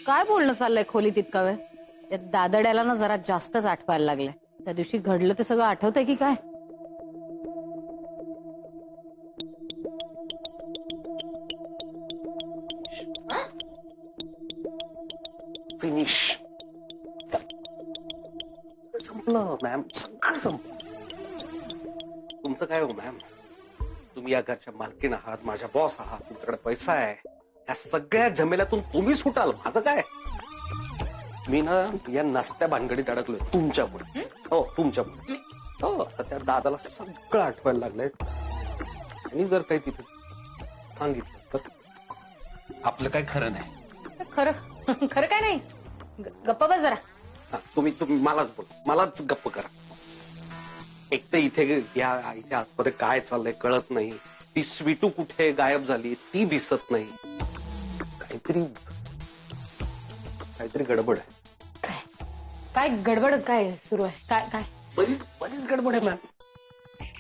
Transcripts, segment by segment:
काय बोलणं चाललंय खोलीत इतका वेळ? त्या दादड्याला ना जरा जास्तच आठवायला लागलंय. त्या दिवशी घडलं ते सगळं आठवतंय की काय? फिनिश. संपलं मॅम, सगळं संपलं. तुमचं काय हो मॅम? तुम्ही या घरच्या मालकीण आहात, माझ्या बॉस आहात, तुमच्याकडे पैसा आहे. या सगळ्या झमेल्यातून तुम्ही सुटाल, माझं काय? मी ना या नसत्या भानगडीत अडकलोय तुमच्यामुळे. हो, तुमच्यामुळे. हो, आता त्या दादाला सगळं आठवायला लागलंय. आणि जर काही तिथे सांगितलं तर आपलं काय खरं नाही. खरं खरं काय नाही. गप्पा बस जरा. हा, तुम्ही मलाच बोल, मलाच गप्प करा. एक तर इथे इथे आतमध्ये काय चाललंय कळत नाही. ती स्वीटू कुठे गायब झाली ती दिसत नाही. काहीतरी गडबड आहे. काय गडबड काय सुरू आहे? काय काय बरीच गडबड आहे मॅम,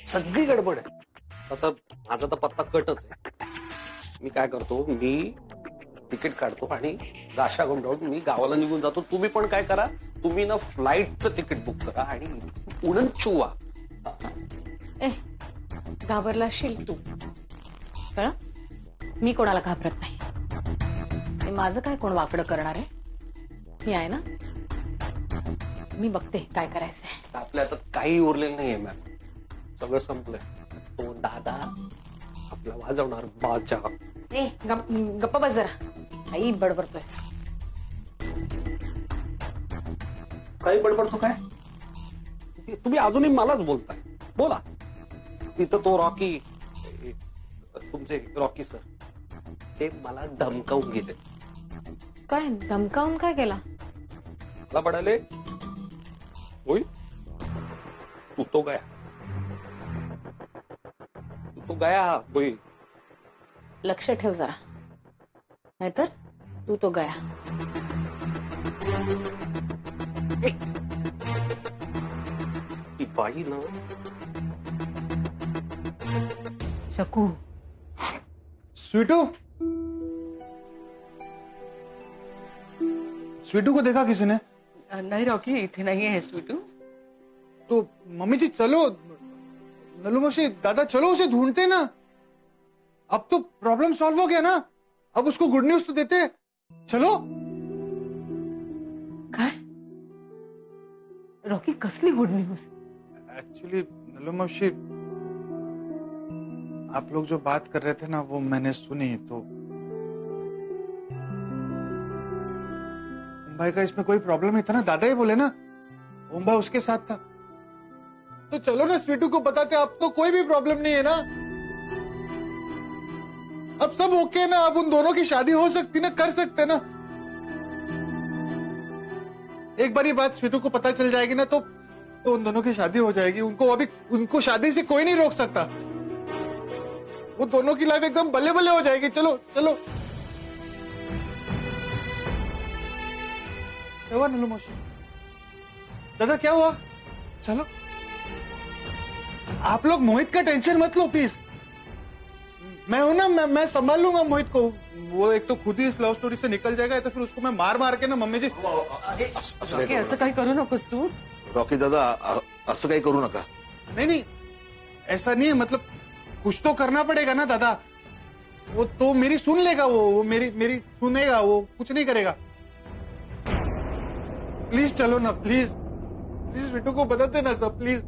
सगळी गडबड आहे. आता माझा तर पत्ता कटच आहे. मी काय करतो, मी तिकीट काढतो आणि गाशा गुंडाळून मी गावाला निघून जातो. तुम्ही पण काय करा, तुम्ही ना फ्लाईटचं तिकीट बुक करा आणि उडून चुवा. ए, घाबरला असशील तू. कळलं? मी कोणाला घाबरत नाही. आणि माझं काय कोण वाकडं करणार आहे? मी आहे ना, मी बघते काय करायचंय. आपल्या आता काही उरलेलं नाहीये मॅम, सगळं संपलंय. तो दादा आपला वाजवणार बाजा. ए, गप्पा बस जरा. काही बडबडतोयस. काही बडबडतो काय? तुम्ही अजूनही मलाच बोलताय. बोला. तिथं तो रॉकी, तुमचे रॉकी सर, ते मला धमकावून गेले. काय धमकावून काय केला? मला म्हणाले, होय तू तो गया होय. लक्ष ठेव जरा, नाहीतर तू तो गया. ती बाई ना शकू. स्वीटू, स्वीटू को देखा किसी ने? नहीं रॉकी, इथे नहीं है स्वीटू. तो मम्मी जी चलो, नलू मौसी, दादा चलो उसे ढूंढते ना. अब तो प्रॉब्लम सॉल्व हो गया ना. अब उसको गुड न्यूज तो देते. चलो. काय? रॉकी, कसली गुड न्यूज? एक्चुअली नलू मौसी, आप लोग जो बात कर रहे थे ना वो मैंने सुनी. तो ओम भाई का इसमें कोई प्रॉब्लम नहीं था ना. दादा ही बोले ना, ओम भाई उसके साथ था. तो चलो ना स्वीटू को बताते. अब तो कोई भी प्रॉब्लम नहीं है ना. अब सब ओके ना. अब उन दोनों की शादी हो सकती ना, कर सकते ना. एक बार ये बात स्वीटू को पता चल जाएगी ना, तो उन दोनों की शादी हो जाएगी. उनको शादी से कोई नहीं रोक सकता. वो दोनों की लाइफ एकदम बल्ले बल्ले हो जाएगी. चलो चलो. क्या हुआ नलू मौसी? दादा क्या हुआ? चलो. आप लोग मोहित का टेंशन मत लो प्लीज. मैं हूं ना, मैं संभाल लूंगा मोहित को. वो एक तो खुद ही इस लव स्टोरी से निकल जाएगा, तो फिर उसको मैं मार मार के ना मम्मी जी. रॉकी, असं काही करू नकोस तू. रॉकी दादा, असं काही करू नका. नहीं, ऐसा नहीं है. मतलब कुछ तो करना पड़ेगा ना दादा. वो तो मेरी सुन लेगा. वो मेरी सुनेगा. वो कुछ नहीं करेगा. प्लीज चलो ना, प्लीज प्लीज. बिट्टू को बताते ना सब, प्लीज.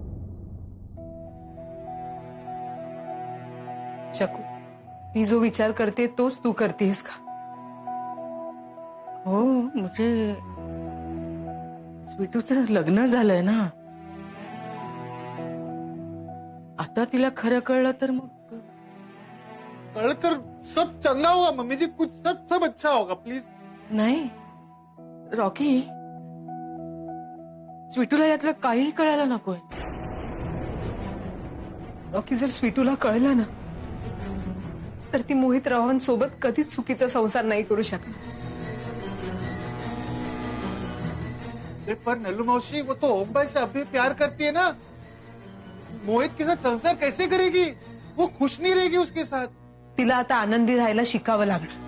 शकू, मी जो विचार करते तोच तू करतेस का? हो, म्हणजे स्वीटूचं लग्न झालंय ना. आता तिला खरं कळलं तर मग कर सब चंगा होगा मम्मी जी. कुछ सब अच्छा होगा. प्लीज. नाही रॉकी, स्वीटूला यातलं काहीही कळायला नकोय. रॉकी, जर स्वीटूला कळलं ना तर ती मोहित रावांसोबत कधीच चुकीचा संसार नाही करू शकणार. पर नल्लू मौसी, वो तो ओम भाई से अभी प्यार करती है ना. मोहित के साथ संसार कैसे करेगी? वो खुश नहीं रहेगी उसके साथ. तिला आता आनंदी राहायला शिकावं लागणार.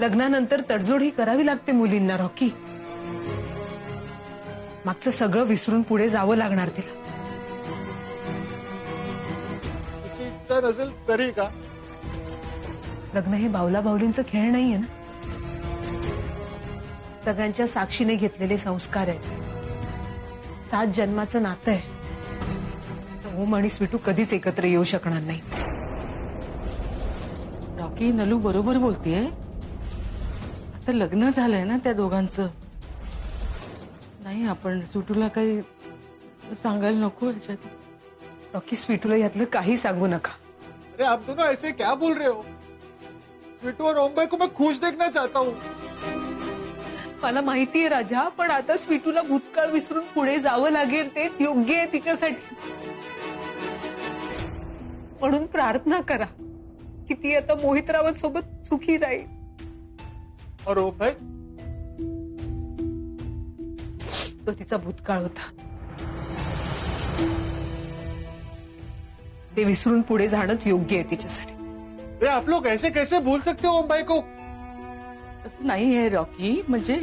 लग्नानंतर तडजोड ही करावी लागते मुलींना रॉकी. मागचं सगळं विसरून पुढे जावं लागणार तिला. तिची इच्छा नसेल तरी का? लग्न हे बावला बावलींचं खेळ नाहीये ना. सगळ्यांच्या साक्षीने घेतलेले संस्कार आहेत. 7 जन्माचं नातं आहे. ओम आणि स्वीटू कधीच एकत्र येऊ शकणार नाही. रॉकी, नलू बरोबर बोलतीये. आता लग्न झालंय ना त्या दोघांचं. नाही, आपण स्वीटूला काही सांगायला नको याच्यात. रॉकी, स्वीटूला यातलं काही सांगू नका. अरे आप दोनों ऐसे क्या बोल रहे हो? स्वीटू और ओम भाई को मैं खुश देखना चाहता हूँ. मला माहितीये राजा, पण आता स्वीटूला भूतकाळ विसरून पुढे जावं लागेल. तेच योग्य आहे तिच्यासाठी. म्हणून प्रार्थना करा की ती आता मोहितरावांसोबत सुखी राहील. और ओम भाई? तो तिचा भूतकाळ होता. ते विसरून पुढे जाणंच योग्य आहे तिच्यासाठी. अरे आप लोग ऐसे कैसे भूल सकते हो ओम भाई को? असं नाहीये रॉकी, म्हणजे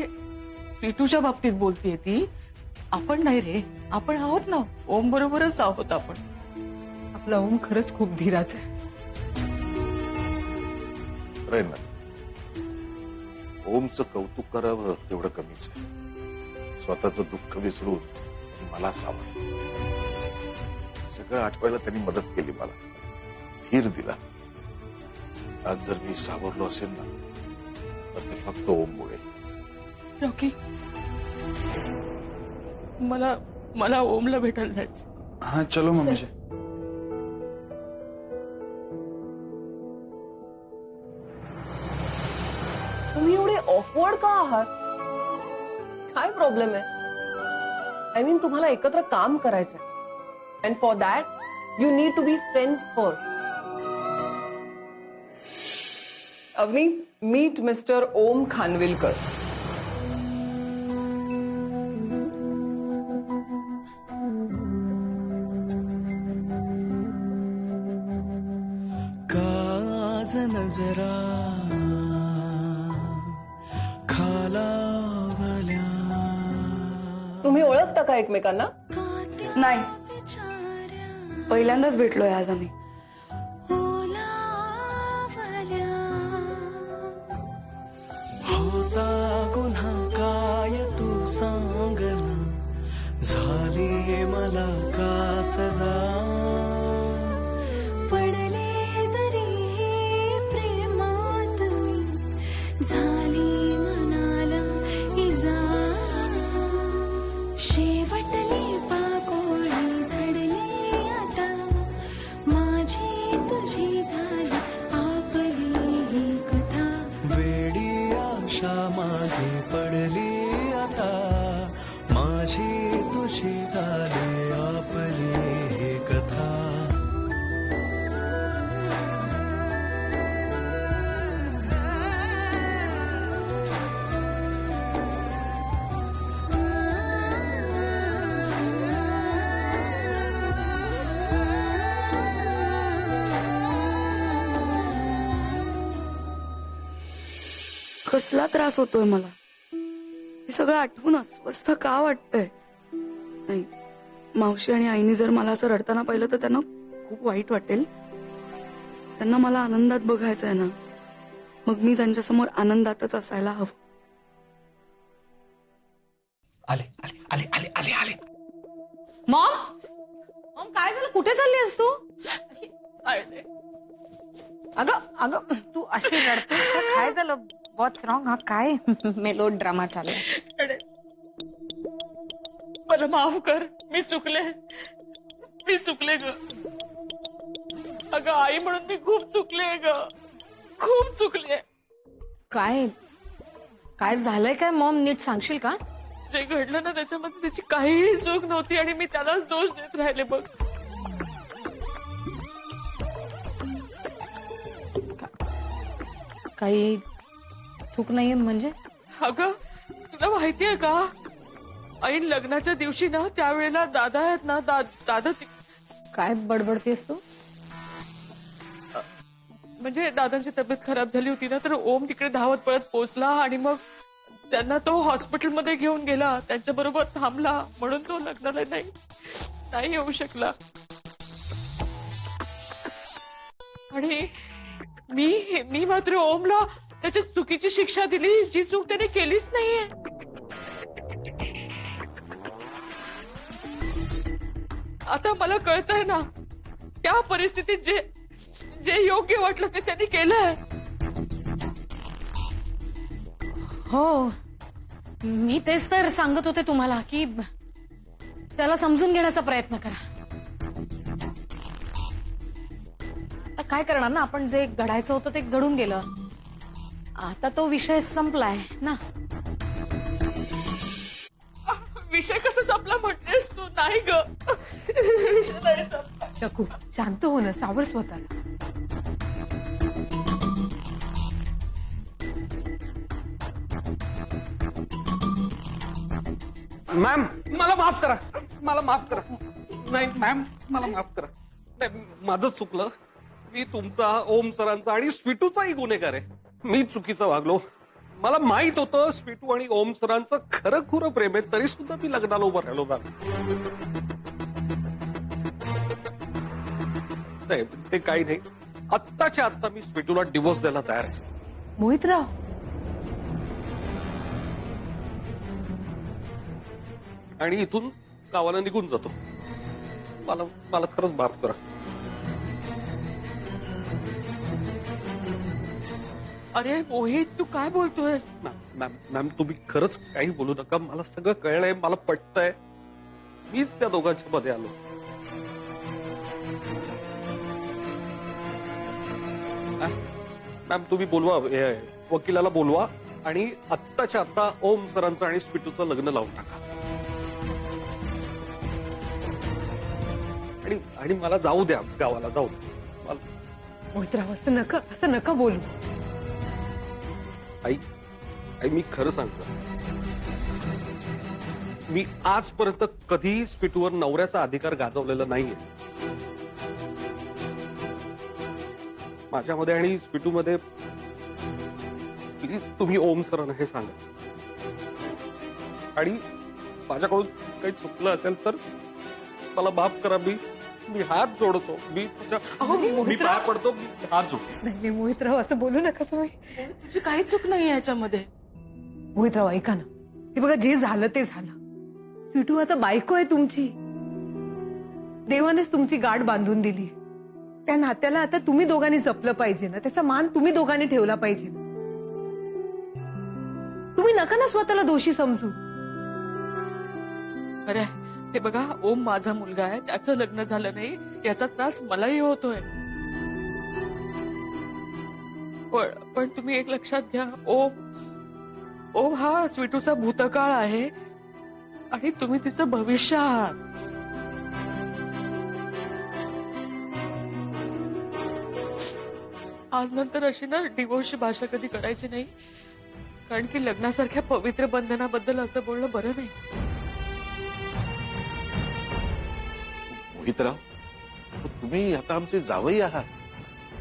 स्वीटूच्या बाबतीत बोलतीये ती. आपण नाही रे, आपण आहोत ना. ओम बरोबरच आहोत आपण. आपला ओम खरंच खूप धीराचा आहे. खरंय ना, ओमचं कौतुक करावं तेवढं कमीच आहे. स्वतःचं दुःख विसरून मला सावरलं. सगळं आठवायला त्यांनी मदत केली, मला धीर दिला. आज जर मी सावरलो असेल ना, तर ते फक्त ओममुळे. रॉकी, मला ओमला भेटायला जायचं. हाँ चलो मम्मी जी. तुम्ही एवढे ऑकवर्ड का आहात? काय प्रॉब्लेम आहे? आय मीन तुम्हाला एकत्र काम करायचंय. And for that you need to be friends first. Avni, meet mister Om Khanvilkar. काज नजरा खालावल्या. तुम्ही ओळखता का एकमेकांना? नाही, पहिल्यांदाच भेटलोय आज आम्ही. होता गुन्हा काय तू सांगना, झाली मला का सजा. पडले जरी प्रेमात मी, झाली मनाला इजा. शेवटली पाकोळी झडली आता, माझी तुझी झाली आपली ही कथा. वेडी आशा मागे पडली आता, माझी तुझी झाली आपली ही कथा. कसला त्रास होतोय मला. हे सगळं आठवून अस्वस्थ का वाटतंय. नाही, मावशी आणि आईने जर मला असं रडताना पाहिलं तर त्यांना खूप वाईट वाटेल. त्यांना मला आनंदात बघायचंय ना, मग मी त्यांच्यासमोर आनंदातच असायला हवं. आले आले आले आले आले आले. मॉम काय झालं? कुठे चालली आहेस तू? अगं तू अशी रडतेस का? काय झालं? व्हॉट्स रॉंग? हा काय मेलो ड्रामा चाललाय? मला माफ कर, मी चुकले ग. अगं आई म्हणून मी खूप चुकले ग, खूप चुकले. काय काय झालंय काय मॉम? नीट सांगशील का? जे घडलं ना त्याच्यामध्ये त्याची काहीही चूक नव्हती आणि मी त्यालाच दोष देत राहिले बघ. काही चूक नाहीये म्हणजे? अगं तुला माहितीये का, ऐन लग्नाच्या दिवशी ना त्यावेळेला दादा आहेत ना, दादा काय बडबडतेस तू? म्हणजे दादांची तब्येत खराब झाली होती ना, तर ओम तिकडे धावत पळत पोहोचला आणि मग त्यांना तो हॉस्पिटलमध्ये घेऊन गेला, त्यांच्या बरोबर थांबला, म्हणून तो लग्नाला नाही येऊ शकला. आणि मी मात्र ओमला त्याच्या चुकीची शिक्षा दिली, जी चूक त्याने केलीच नाहीये. आता मला कळतंय ना, त्या परिस्थितीत जे योग्य वाटलं ते त्यांनी केलंय. हो, मी तेच तर सांगत होते तुम्हाला की त्याला समजून घेण्याचा प्रयत्न करा. आता काय करणार ना, आपण जे घडायचं होतं ते घडून गेलं. आता तो विषय संपलाय ना. विषय कसा संपला म्हणतेस तू? नाही ग, विषय नाही संपला. शकू, शांत हो ना, सावर स्वतःला. मॅम मला माफ करा, मला माफ करा. नाही मॅम, मला माफ करा. नाही, माझं चुकलं. मी तुमचा, ओम सरांचा आणि स्वीटूचाही गुन्हेगार आहे. मी चुकीचं वागलो. मला माहित होतं स्वीटू आणि ओम सरांचं खरं खुरं प्रेम आहे, तरी सुद्धा मी लग्नाला उभं राहिलो. नाही, ते काही नाही. आत्ताच्या आत्ता मी स्वीटूला डिवोर्स द्यायला तयार आहे. मोहितराव, आणि इथून गावाला निघून जातो. मला खरंच माफ करा. अरे मोहित, तू काय बोलतोयस? मॅम तुम्ही खरंच काही बोलू नका. मला सगळं कळलंय, मला पटतंय. मीच त्या दोघांच्या मध्ये आलो. मॅम तुम्ही बोलवा, वकिलाला बोलवा आणि आत्ताच्या आत्ता ओम सरांचं आणि स्वीटूचं लग्न लावून टाका. आणि मला जाऊ द्या, गावाला जाऊ द्या. मोहितराव, असं नका बोलू. आई, मी खरं सांगतो, मी आजपर्यंत कधीही स्वीटूवर नवऱ्याचा अधिकार गाजवलेला नाहीये. माझ्यामध्ये आणि स्वीटूमध्ये प्लीज तुम्ही ओम सरांना हे सांगा. आणि माझ्याकडून काही चुकलं असेल तर मला माफ करा. मी हात जोडतो. मी पाया पडतो. मी हात जोडतो. नाही मोहितराव, असं बोलू नका तुम्ही. तुझी काही चूक नाही याच्यामध्ये. मोहितराव ऐका ना, हे बघा, जे झालं ते झालं. स्वीटू आता बायको आहे तुमची. देवानेच तुमची गाठ बांधून दिली. त्या नात्याला आता तुम्ही दोघांनी जपलं पाहिजे ना, त्याचा मान तुम्ही दोघांनी ठेवला पाहिजे ना. तुम्ही नका ना स्वतःला दोषी समजू. अरे हे बघा, ओम माझा मुलगा आहे, त्याचं लग्न झालं नाही याचा त्रास मलाही होतोय. पण तुम्ही एक लक्षात घ्या, ओम हा स्वीटूचा भूतकाळ आहे आणि तुम्ही तिचं भविष्य आहात. आज नंतर अशी ना डिवोर्सची भाषा कधी करायची नाही, कारण की लग्नासारख्या पवित्र बंधनाबद्दल असं बोलणं बरं नाही. मोहितराव, तुम्ही आता आमचे जावई आहात.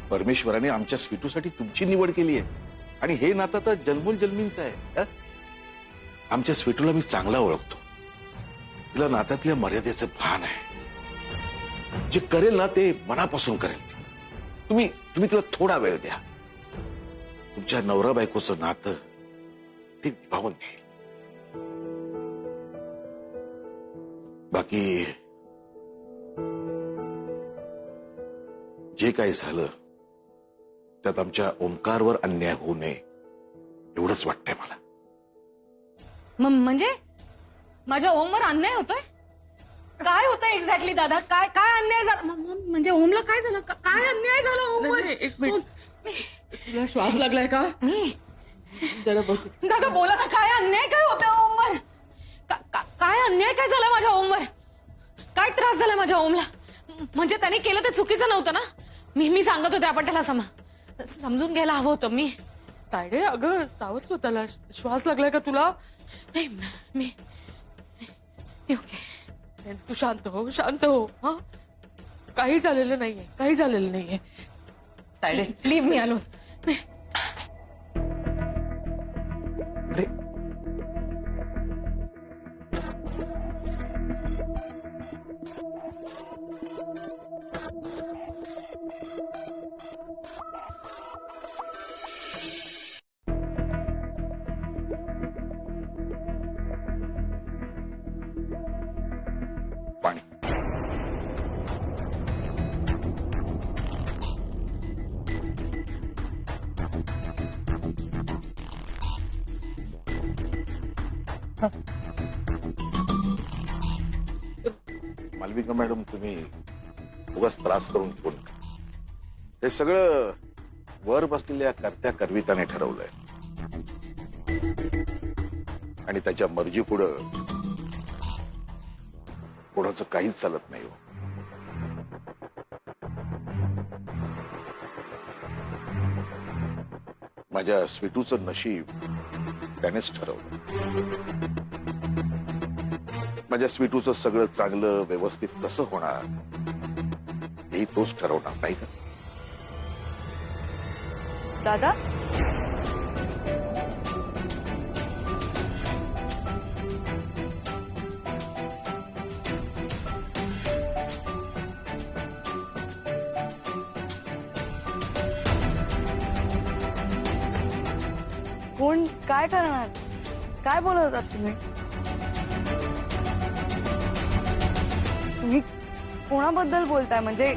परमेश्वराने आमच्या स्वीटूसाठी तुमची निवड केली आहे आणि हे नातं तर जन्मोल जन्मींचं आहे. आमच्या स्वीटूला मी चांगला ओळखतो. तिला नात्यातल्या मर्यादेचं भान आहे. जे करेल ना ते मनापासून करेल. तुम्ही तिला थोडा वेळ द्या. तुमच्या नवरा बायकोचं नातं ते निभावून घेईल. बाकी जे काही झालं त्यात आमच्या ओंकारवर अन्याय होऊ नये एवढंच वाटतंय मला. म्हणजे माझ्या ओमवर अन्याय होतोय? काय होतंय एक्झॅक्टली दादा? काय अन्याय झाला? म्हणजे ओमला काय झालं? काय अन्याय झाला ओमवर? एक मिनिट, तुला श्वास लागलाय का? जरा बस. दादा बोला ना, काय अन्याय काय होतोय ओमवर? काय अन्याय काय झाला माझ्या ओमवर? काय त्रास झाला माझ्या ओमला? म्हणजे त्याने केलं ते चुकीचं नव्हतं ना? मी सांगत होते आपण त्याला समजून घ्यायला हवं होतं. मी तायडे, अगं सावर स्वतःला. श्वास लागलाय का तुला? नाही, मी ओके. तू शांत हो, शांत हो. हा, काही झालेलं नाहीये. तायडे लीव मी आलो. अरे पाणी. मालविका मॅडम, तुम्ही उगाच त्रास करून घेऊ नका. हे सगळं वर बसलेल्या करत्या करविताने ठरवलंय आणि त्याच्या मर्जी पुढचं काहीच चालत नाही हो. माझ्या स्वीटूचं नशीब त्यानेच ठरवलं. माझ्या स्वीटूचं सगळं चांगलं व्यवस्थित कसं होणार हेही तोच ठरवणार नाही का? दादा, कोण काय करणार? काय बोलत होतात तुम्ही? तुम्ही कोणाबद्दल बोलताय? म्हणजे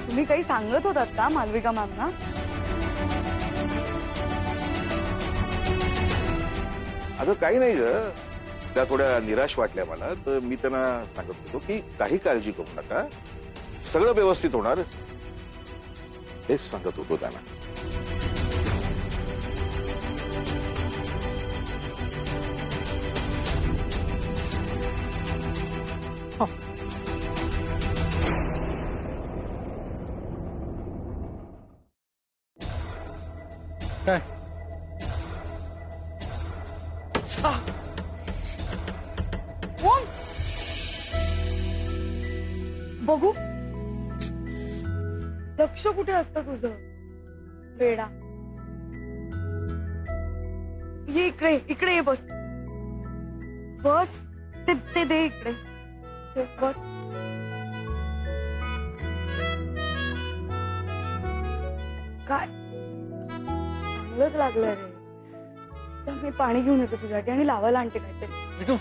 तुम्ही काही सांगत होतात का मालविका मॅमना? अगं काही नाही ग, त्या थोड्या निराश वाटल्या मला, तर मी त्यांना सांगत होतो की काही काळजी करू नका, सगळं व्यवस्थित होणार, हेच सांगत होतो त्यांना. काय कोण? बघू. लक्ष कुठे असतं तुझं वेडा? ये इकडे, इकडे ये, बस बस. ते दे इकडे, ते बस. काय चांगलंच लागलं रे. तर मी पाणी घेऊन येतो तुझ्यासाठी आणि लावायला आणते काहीतरी. स्वीटू,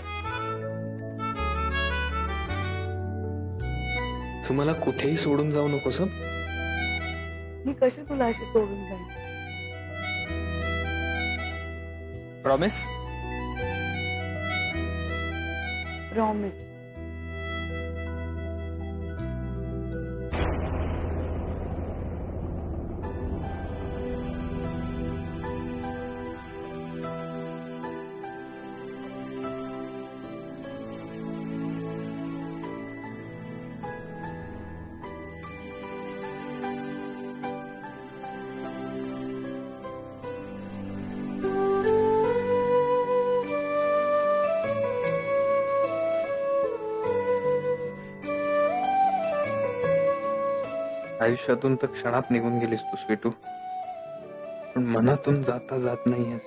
तुम्हाला कुठेही सोडून जाऊ नकोस हं? मी कशी तुला अशी सोडून जाईन? प्रॉमिस. प्रॉमिस. आयुष्यातून तर क्षणात निघून गेलीस तू स्वीटू, पण मनातून जाता जात नाहीयेस.